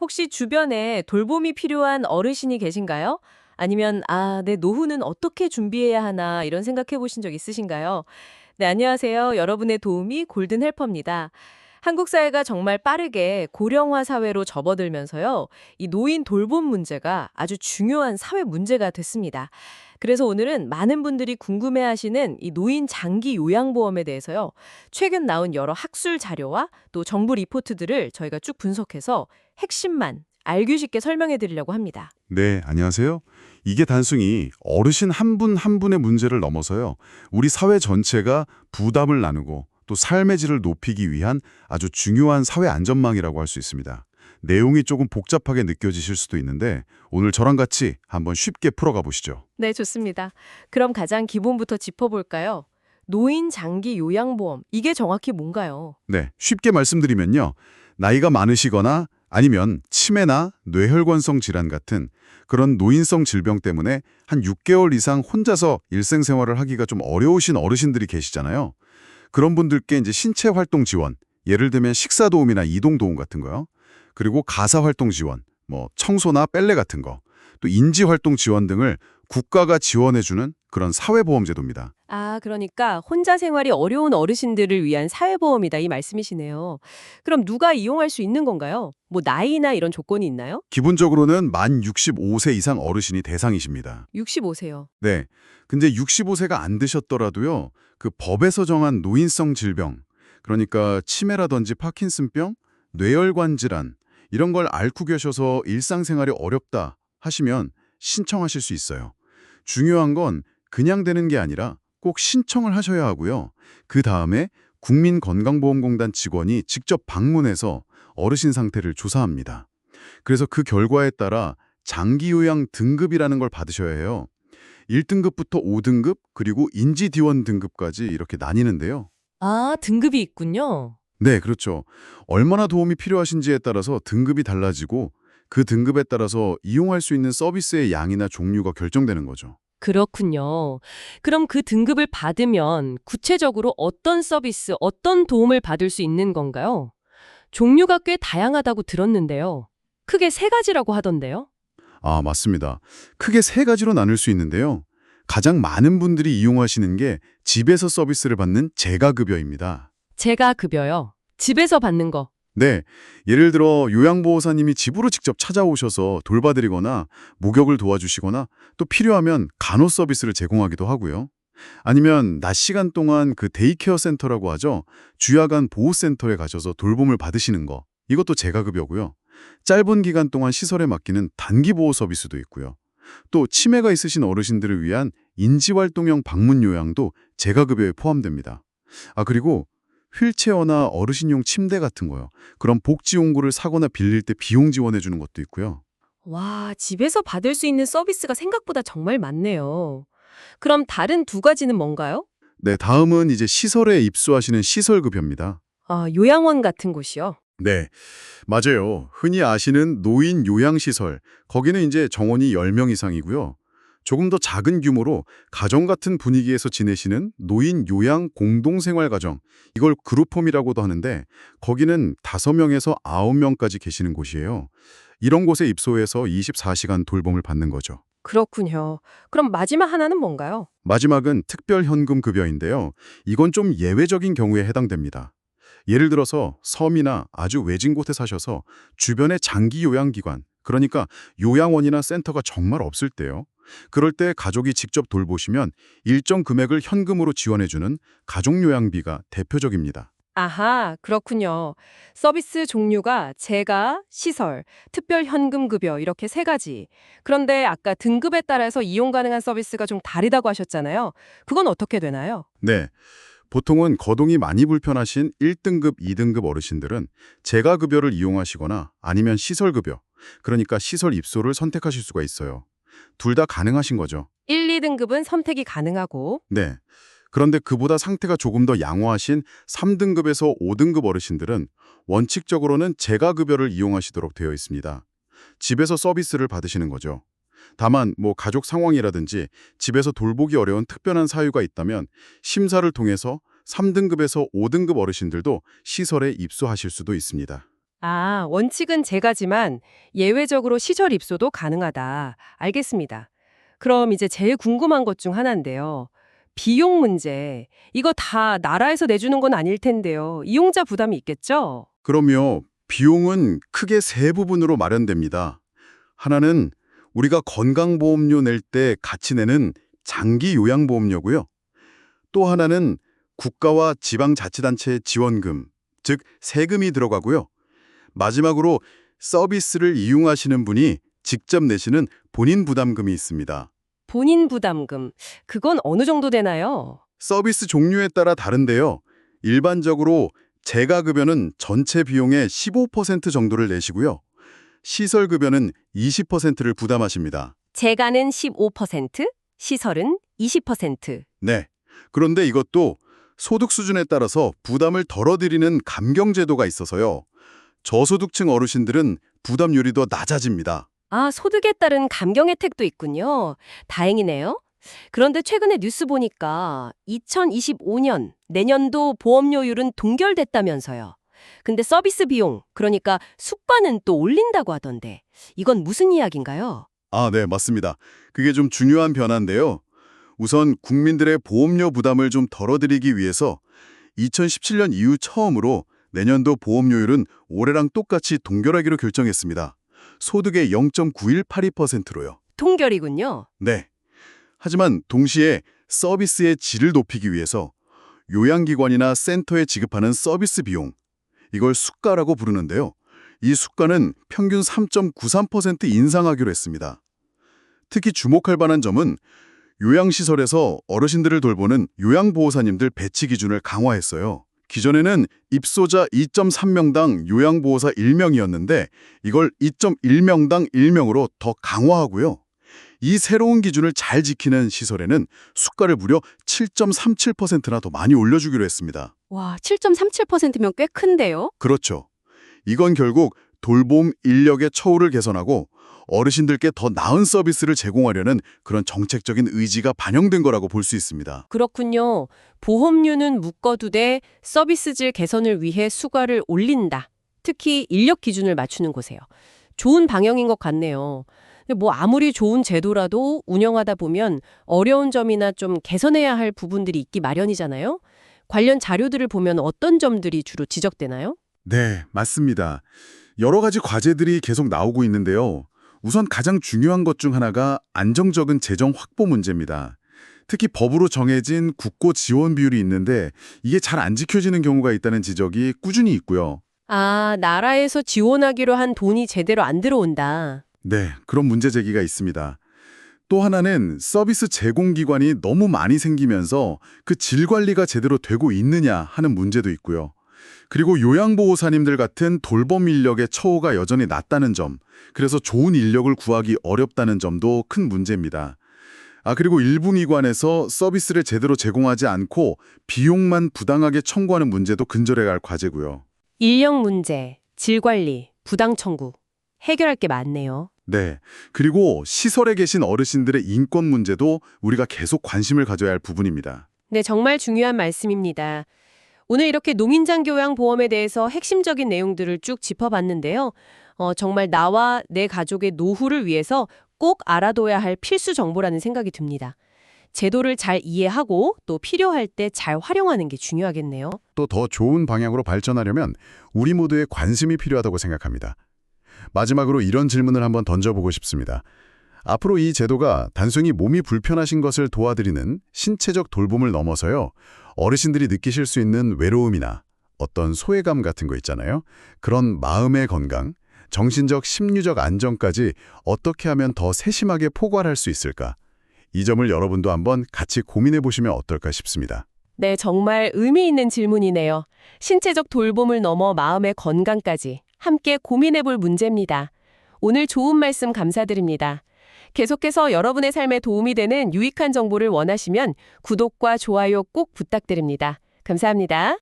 혹시 주변에 돌봄이 필요한 어르신이 계신가요? 아니면 내 노후는 어떻게 준비해야 하나 이런 생각해 보신 적 있으신가요? 네, 안녕하세요. 여러분의 도움이 골든 헬퍼입니다. 한국 사회가 정말 빠르게 고령화 사회로 접어들면서요. 이 노인 돌봄 문제가 아주 중요한 사회 문제가 됐습니다. 그래서 오늘은 많은 분들이 궁금해하시는 이 노인 장기 요양보험에 대해서요. 최근 나온 여러 학술 자료와 또 정부 리포트들을 저희가 쭉 분석해서 핵심만 알기 쉽게 설명해 드리려고 합니다. 네, 안녕하세요. 이게 단순히 어르신 한 분 한 분의 문제를 넘어서요. 우리 사회 전체가 부담을 나누고 또 삶의 질을 높이기 위한 아주 중요한 사회 안전망이라고 할 수 있습니다. 내용이 조금 복잡하게 느껴지실 수도 있는데 오늘 저랑 같이 한번 쉽게 풀어가 보시죠. 네, 좋습니다. 그럼 가장 기본부터 짚어볼까요? 노인 장기 요양보험, 이게 정확히 뭔가요? 네, 쉽게 말씀드리면요. 나이가 많으시거나 아니면 치매나 뇌혈관성 질환 같은 그런 노인성 질병 때문에 한 6개월 이상 혼자서 일생생활을 하기가 좀 어려우신 어르신들이 계시잖아요. 그런 분들께 이제 신체 활동 지원, 예를 들면 식사 도움이나 이동 도움 같은 거요. 그리고 가사 활동 지원, 뭐 청소나 빨래 같은 거, 또 인지 활동 지원 등을 국가가 지원해주는 그런 사회보험제도입니다. 그러니까 혼자 생활이 어려운 어르신들을 위한 사회보험이다 이 말씀이시네요. 그럼 누가 이용할 수 있는 건가요? 뭐 나이나 이런 조건이 있나요? 기본적으로는 만 65세 이상 어르신이 대상이십니다. 65세요. 네. 근데 65세가 안 되셨더라도요. 그 법에서 정한 노인성 질병, 그러니까 치매라든지 파킨슨병, 뇌혈관 질환 이런 걸 앓고 계셔서 일상생활이 어렵다 하시면 신청하실 수 있어요. 중요한 건 그냥 되는 게 아니라 꼭 신청을 하셔야 하고요. 그 다음에 국민건강보험공단 직원이 직접 방문해서 어르신 상태를 조사합니다. 그래서 그 결과에 따라 장기요양 등급이라는 걸 받으셔야 해요. 1등급부터 5등급, 그리고 인지디원 등급까지 이렇게 나뉘는데요. 등급이 있군요. 네, 그렇죠. 얼마나 도움이 필요하신지에 따라서 등급이 달라지고 그 등급에 따라서 이용할 수 있는 서비스의 양이나 종류가 결정되는 거죠. 그렇군요. 그럼 그 등급을 받으면 구체적으로 어떤 서비스, 어떤 도움을 받을 수 있는 건가요? 종류가 꽤 다양하다고 들었는데요. 크게 세 가지라고 하던데요. 맞습니다. 크게 세 가지로 나눌 수 있는데요. 가장 많은 분들이 이용하시는 게 집에서 서비스를 받는 재가급여입니다. 제가 급여요. 집에서 받는 거. 네, 예를 들어 요양보호사님이 집으로 직접 찾아오셔서 돌봐드리거나 목욕을 도와주시거나 또 필요하면 간호 서비스를 제공하기도 하고요. 아니면 낮 시간 동안 그 데이케어 센터라고 하죠. 주야간 보호센터에 가셔서 돌봄을 받으시는 거. 이것도 재가급여고요. 짧은 기간 동안 시설에 맡기는 단기 보호 서비스도 있고요. 또 치매가 있으신 어르신들을 위한 인지활동형 방문 요양도 재가급여에 포함됩니다. 그리고 휠체어나 어르신용 침대 같은 거요. 그런 복지용구를 사거나 빌릴 때 비용 지원해 주는 것도 있고요. 와, 집에서 받을 수 있는 서비스가 생각보다 정말 많네요. 그럼 다른 두 가지는 뭔가요? 네, 다음은 이제 시설에 입소하시는 시설급여입니다. 요양원 같은 곳이요. 네, 맞아요. 흔히 아시는 노인 요양시설, 거기는 이제 정원이 10명 이상이고요. 조금 더 작은 규모로 가정 같은 분위기에서 지내시는 노인 요양 공동생활가정, 이걸 그룹홈이라고도 하는데 거기는 5명에서 9명까지 계시는 곳이에요. 이런 곳에 입소해서 24시간 돌봄을 받는 거죠. 그렇군요. 그럼 마지막 하나는 뭔가요? 마지막은 특별현금급여인데요. 이건 좀 예외적인 경우에 해당됩니다. 예를 들어서 섬이나 아주 외진 곳에 사셔서 주변에 장기 요양기관, 그러니까 요양원이나 센터가 정말 없을 때요. 그럴 때 가족이 직접 돌보시면 일정 금액을 현금으로 지원해주는 가족요양비가 대표적입니다. 아하, 그렇군요. 서비스 종류가 재가, 시설, 특별 현금 급여 이렇게 세 가지. 그런데 아까 등급에 따라서 이용 가능한 서비스가 좀 다르다고 하셨잖아요. 그건 어떻게 되나요? 네, 보통은 거동이 많이 불편하신 1등급, 2등급 어르신들은 재가급여를 이용하시거나 아니면 시설급여, 그러니까 시설 입소를 선택하실 수가 있어요. 둘 다 가능하신 거죠. 1, 2등급은 선택이 가능하고 네. 그런데 그보다 상태가 조금 더 양호하신 3등급에서 5등급 어르신들은 원칙적으로는 재가급여를 이용하시도록 되어 있습니다. 집에서 서비스를 받으시는 거죠. 다만 가족 상황이라든지 집에서 돌보기 어려운 특별한 사유가 있다면 심사를 통해서 3등급에서 5등급 어르신들도 시설에 입소하실 수도 있습니다. 아, 원칙은 제가지만 예외적으로 시설 입소도 가능하다. 알겠습니다. 그럼 이제 제일 궁금한 것 중 하나인데요. 비용 문제. 이거 다 나라에서 내주는 건 아닐 텐데요. 이용자 부담이 있겠죠? 그럼요. 비용은 크게 세 부분으로 마련됩니다. 하나는 우리가 건강보험료 낼 때 같이 내는 장기 요양보험료고요. 또 하나는 국가와 지방자치단체의 지원금, 즉 세금이 들어가고요. 마지막으로 서비스를 이용하시는 분이 직접 내시는 본인 부담금이 있습니다. 본인 부담금. 그건 어느 정도 되나요? 서비스 종류에 따라 다른데요. 일반적으로 재가급여는 전체 비용의 15% 정도를 내시고요. 시설급여는 20%를 부담하십니다. 재가는 15%, 시설은 20%. 네. 그런데 이것도 소득 수준에 따라서 부담을 덜어드리는 감경제도가 있어서요. 저소득층 어르신들은 부담률이 더 낮아집니다. 아, 소득에 따른 감경 혜택도 있군요. 다행이네요. 그런데 최근에 뉴스 보니까 2025년 내년도 보험료율은 동결됐다면서요. 근데 서비스 비용, 그러니까 숙가는 또 올린다고 하던데 이건 무슨 이야기인가요? 아, 네, 맞습니다. 그게 좀 중요한 변화인데요. 우선 국민들의 보험료 부담을 좀 덜어드리기 위해서 2017년 이후 처음으로 내년도 보험료율은 올해랑 똑같이 동결하기로 결정했습니다. 소득의 0.9182%로요. 동결이군요. 네. 하지만 동시에 서비스의 질을 높이기 위해서 요양기관이나 센터에 지급하는 서비스 비용, 이걸 수가라고 부르는데요. 이 수가는 평균 3.93% 인상하기로 했습니다. 특히 주목할 만한 점은 요양시설에서 어르신들을 돌보는 요양보호사님들 배치 기준을 강화했어요. 기존에는 입소자 2.3명당 요양보호사 1명이었는데 이걸 2.1명당 1명으로 더 강화하고요. 이 새로운 기준을 잘 지키는 시설에는 수가를 무려 7.37%나 더 많이 올려주기로 했습니다. 와, 7.37%면 꽤 큰데요? 그렇죠. 이건 결국 돌봄 인력의 처우를 개선하고 어르신들께 더 나은 서비스를 제공하려는 그런 정책적인 의지가 반영된 거라고 볼 수 있습니다. 그렇군요. 보험료는 묶어두되 서비스질 개선을 위해 수가를 올린다. 특히 인력 기준을 맞추는 곳에요. 좋은 방향인 것 같네요. 근데 뭐 아무리 좋은 제도라도 운영하다 보면 어려운 점이나 좀 개선해야 할 부분들이 있기 마련이잖아요. 관련 자료들을 보면 어떤 점들이 주로 지적되나요? 네, 맞습니다. 여러 가지 과제들이 계속 나오고 있는데요. 우선 가장 중요한 것 중 하나가 안정적인 재정 확보 문제입니다. 특히 법으로 정해진 국고 지원 비율이 있는데 이게 잘 안 지켜지는 경우가 있다는 지적이 꾸준히 있고요. 아, 나라에서 지원하기로 한 돈이 제대로 안 들어온다. 네, 그런 문제 제기가 있습니다. 또 하나는 서비스 제공기관이 너무 많이 생기면서 그 질 관리가 제대로 되고 있느냐 하는 문제도 있고요. 그리고 요양보호사님들 같은 돌봄 인력의 처우가 여전히 낮다는 점, 그래서 좋은 인력을 구하기 어렵다는 점도 큰 문제입니다. 그리고 일부 기관에서 서비스를 제대로 제공하지 않고 비용만 부당하게 청구하는 문제도 근절해야 할 과제고요. 인력 문제, 질 관리, 부당 청구. 해결할 게 많네요. 네. 그리고 시설에 계신 어르신들의 인권 문제도 우리가 계속 관심을 가져야 할 부분입니다. 네, 정말 중요한 말씀입니다. 오늘 이렇게 노민장교양보험에 대해서 핵심적인 내용들을 쭉 짚어봤는데요. 정말 나와 내 가족의 노후를 위해서 꼭 알아둬야 할 필수 정보라는 생각이 듭니다. 제도를 잘 이해하고 또 필요할 때 잘 활용하는 게 중요하겠네요. 또 더 좋은 방향으로 발전하려면 우리 모두의 관심이 필요하다고 생각합니다. 마지막으로 이런 질문을 한번 던져보고 싶습니다. 앞으로 이 제도가 단순히 몸이 불편하신 것을 도와드리는 신체적 돌봄을 넘어서요. 어르신들이 느끼실 수 있는 외로움이나 어떤 소외감 같은 거 있잖아요. 그런 마음의 건강, 정신적, 심리적 안정까지 어떻게 하면 더 세심하게 포괄할 수 있을까? 이 점을 여러분도 한번 같이 고민해 보시면 어떨까 싶습니다. 네, 정말 의미 있는 질문이네요. 신체적 돌봄을 넘어 마음의 건강까지 함께 고민해 볼 문제입니다. 오늘 좋은 말씀 감사드립니다. 계속해서 여러분의 삶에 도움이 되는 유익한 정보를 원하시면 구독과 좋아요 꼭 부탁드립니다. 감사합니다.